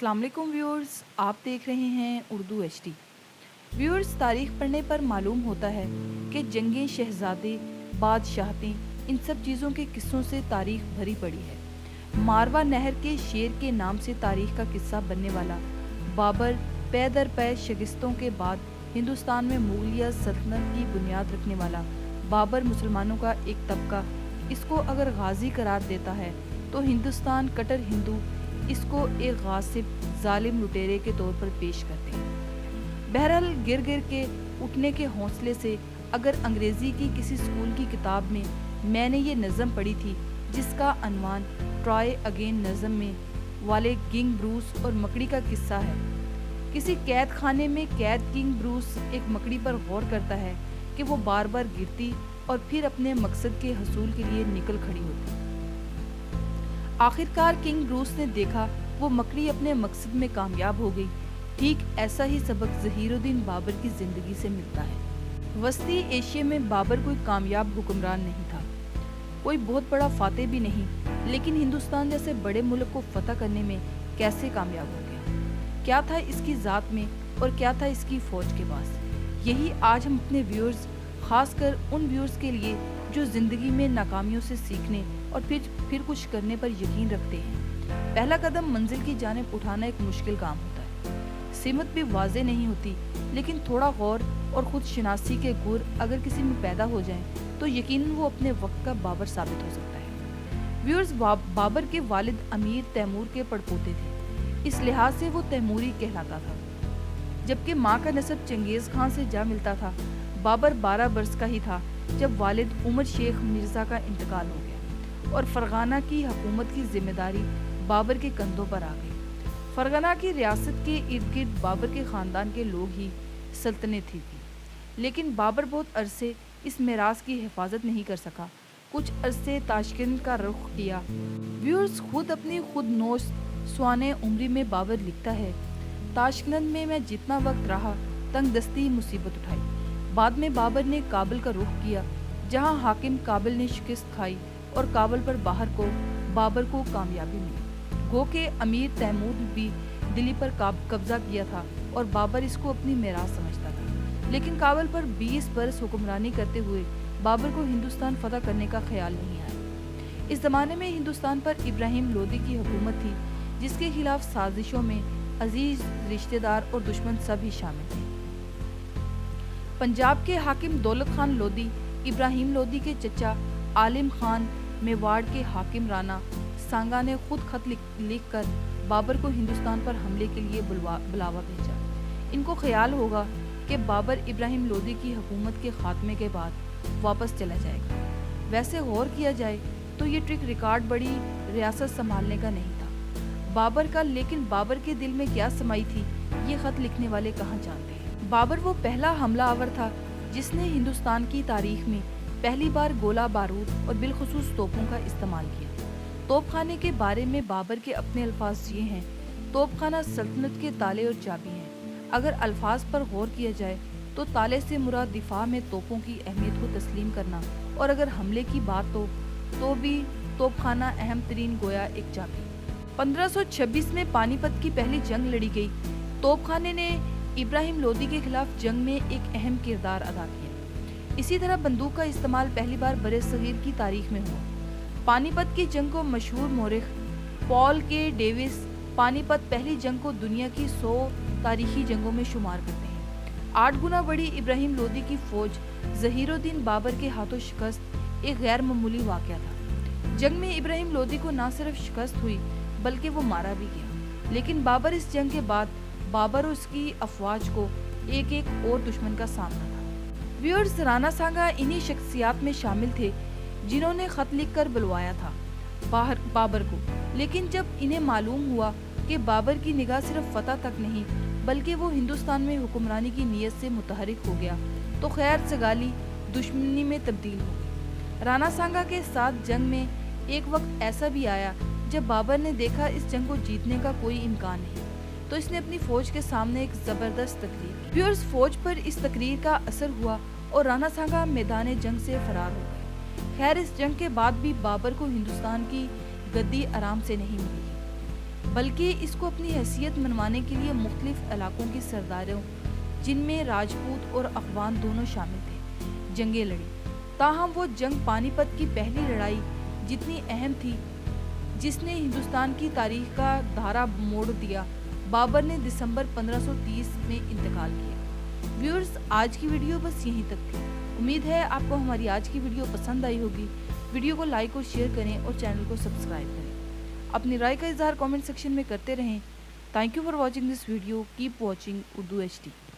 अस्सलाम वालेकुम व्यूअर्स, आप देख रहे हैं उर्दू एचडी। व्यूअर्स, तारीख पढ़ने पर मालूम होता है कि जंगें, शहजादे, बादशाहतें, इन सब चीज़ों के किस्सों से तारीख भरी पड़ी है। मारवा नहर के शेर के नाम से तारीख का किस्सा बनने वाला बाबर पै दर पै शिकस्तों के बाद हिंदुस्तान में मुगलिया सल्तनत की बुनियाद रखने वाला बाबर मुसलमानों का एक तबका इसको अगर गाजी करार देता है तो हिंदुस्तान कट्टर हिंदू इसको एक गासिब जालिम लुटेरे के तौर पर पेश करते हैं। बहरहाल गिर गिर के उठने के हौसले से अगर अंग्रेज़ी की किसी स्कूल की किताब में मैंने ये नज़म पढ़ी थी जिसका अनवान ट्राई अगेन नज़म में वाले किंग ब्रूस और मकड़ी का किस्सा है। किसी कैद खाने में कैद किंग ब्रूस एक मकड़ी पर गौर करता है कि वो बार बार गिरती और फिर अपने मकसद के हसूल के लिए निकल खड़ी होती। आखिरकार किंग ब्रूस ने देखा वो मकड़ी अपने मकसद में कामयाब हो गई। ठीक ऐसा ही सबक ज़हीरुद्दीन बाबर की ज़िंदगी से मिलता है। वस्ती एशिया में बाबर कोई कामयाब हुक्मरान नहीं था, कोई बहुत बड़ा फातेह भी नहीं, लेकिन हिंदुस्तान जैसे बड़े मुल्क को फतह करने में कैसे कामयाब हो गया? क्या था इसकी ज़ात में और क्या था इसकी फ़ौज के पास? यही आज हम अपने व्यूअर्स, ख़ासकर उन व्यूअर्स के लिए जो ज़िंदगी में नाकामियों से सीखने और फिर कुछ करने पर यकीन रखते हैं। पहला कदम मंजिल की जानिब उठाना एक मुश्किल काम होता है। सिमत भी वाज़ेह नहीं होती, लेकिन थोड़ा गौर और ख़ुद शनासी के गुर अगर किसी में पैदा हो जाएं तो यकीनन वो अपने वक्त का बाबर साबित हो सकता है। व्यूअर्स, बाबर के वालिद अमीर तैमूर के पड़पोते थे, इस लिहाज से वो तैमूरी कहलाता था। जबकि माँ का नस्ब चंगेज़ खान से जा मिलता था। बाबर 12 बरस का ही था जब वालिद उमर शेख मिर्ज़ा का इंतकाल हो गया और फरगाना की हुकूमत की जिम्मेदारी बाबर के कंधों पर आ गई। फरगाना की रियासत के इर्द गिर्द बाबर के ख़ानदान के लोग ही सल्तनत थी, लेकिन बाबर बहुत अरसे इस मिरास की हिफाजत नहीं कर सका। कुछ अरसे ताशकंद का रुख किया। व्यूअर्स, खुद नोश स्वाने उम्री में बाबर लिखता है, ताशकंद में मैं जितना वक्त रहा तंग दस्ती मुसीबत उठाई। बाद में बाबर ने काबुल का रुख किया, जहां हाकिम काबुल ने शिकस्त खाई और काबुल पर बाबर को कामयाबी मिली। गो के अमीर तैमूर भी दिल्ली पर कब्जा किया था और बाबर इसको अपनी मेराज समझता था, लेकिन काबुल पर 20 बरस हुक्मरानी करते हुए बाबर को हिंदुस्तान फतह करने का ख्याल नहीं आया। इस ज़माने में हिंदुस्तान पर इब्राहिम लोदी की हुकूमत थी, जिसके खिलाफ साजिशों में अजीज, रिश्तेदार और दुश्मन सब ही शामिल थे। पंजाब के हाकिम दौलत खान लोदी, इब्राहिम लोदी के चचा आलिम खान, मेवाड़ के हाकिम राणा सांगा ने खुद खत लिख कर बाबर को हिंदुस्तान पर हमले के लिए बुलावा भेजा। इनको ख्याल होगा कि बाबर इब्राहिम लोदी की हुकूमत के खात्मे के बाद वापस चला जाएगा। वैसे गौर किया जाए तो ये ट्रिक रिकॉर्ड बड़ी रियासत संभालने का नहीं था बाबर का, लेकिन बाबर के दिल में क्या समाई थी ये खत लिखने वाले कहाँ जानते हैं। बाबर वो पहला हमलावर था जिसने हिंदुस्तान की तारीख में पहली बार गोला बारूद और बिलखुसूस तोपों का इस्तेमाल किया। तोपखाने के बारे में बाबर के अपने अल्फाज ये हैं, तोपखाना सल्तनत के ताले और चाबी हैं। अगर अल्फाज पर गौर किया जाए तो ताले से मुराद दिफा में तोपों की अहमियत को तस्लीम करना, और अगर हमले की बात तो भी तोपखाना अहम तरीन गोया एक चाबी। 1526 में पानीपत की पहली जंग लड़ी गई। तोपखाने ने इब्राहिम लोदी के खिलाफ जंग में एक अहम किरदार अदा किया। इसी तरह बंदूक का इस्तेमाल पहली बार बरे-सगीर की तारीख में हुआ। पानीपत की जंग को मशहूर मौरिख पॉल के डेविस पानीपत पहली जंग को दुनिया की 100 तारीखी जंगों में शुमार करते हैं। 8 गुना बड़ी इब्राहिम लोदी की फौज ज़हीरुद्दीन बाबर के हाथों शिकस्त एक गैर मामूली वाक़या था। जंग में इब्राहिम लोदी को न सिर्फ शिकस्त हुई बल्कि वो मारा भी गया। लेकिन बाबर इस जंग के बाद बाबर और उसकी अफवाज को एक और दुश्मन का सामना था। व्यूअर्स, राणा सांगा इन्हीं शख्सियात में शामिल थे जिन्होंने खत लिखकर बुलवाया था बाबर को। लेकिन जब इन्हें मालूम हुआ कि बाबर की निगाह सिर्फ फतह तक नहीं बल्कि वो हिंदुस्तान में हुक्मरानी की नीयत से मुतहरिक हो गया, तो खैर सगाली दुश्मनी में तब्दील हो गई। राणा सांगा के साथ जंग में एक वक्त ऐसा भी आया जब बाबर ने देखा इस जंग को जीतने का कोई इम्कान नहीं, तो इसने अपनी फौज के सामने एक जबरदस्त तकरीर की। व्यूअर्स, फौज पर इस तकरीर का असर हुआ और राणा सांगा मैदान जंग से फरार हो गए। खैर, इस जंग के बाद भी बाबर को हिंदुस्तान की गद्दी आराम से नहीं मिली। بلکہ اس کو اپنی حیثیت منوانے کے لیے مختلف علاقوں کے سرداروں جن میں راجپوت اور افغان دونوں شامل تھے جنگیں لڑی۔ تاہم وہ جنگ پانی پت کی پہلی لڑائی جتنی اہم تھی جس نے ہندوستان کی تاریخ کا دھارا موڑ دیا، بابر نے دسمبر 1530 میں انتقال کیا۔ ویورز، آج کی ویڈیو بس یہیں تک تھی۔ امید ہے آپ کو ہماری آج کی ویڈیو پسند آئی ہوگی۔ ویڈیو کو لائک اور شیئر کریں اور چینل کو سبسکرائب کریں۔ اپنی رائے کا اظہار کامنٹ سیکشن میں کرتے رہیں۔ Thank you for watching this video. Keep watching Urdu HD۔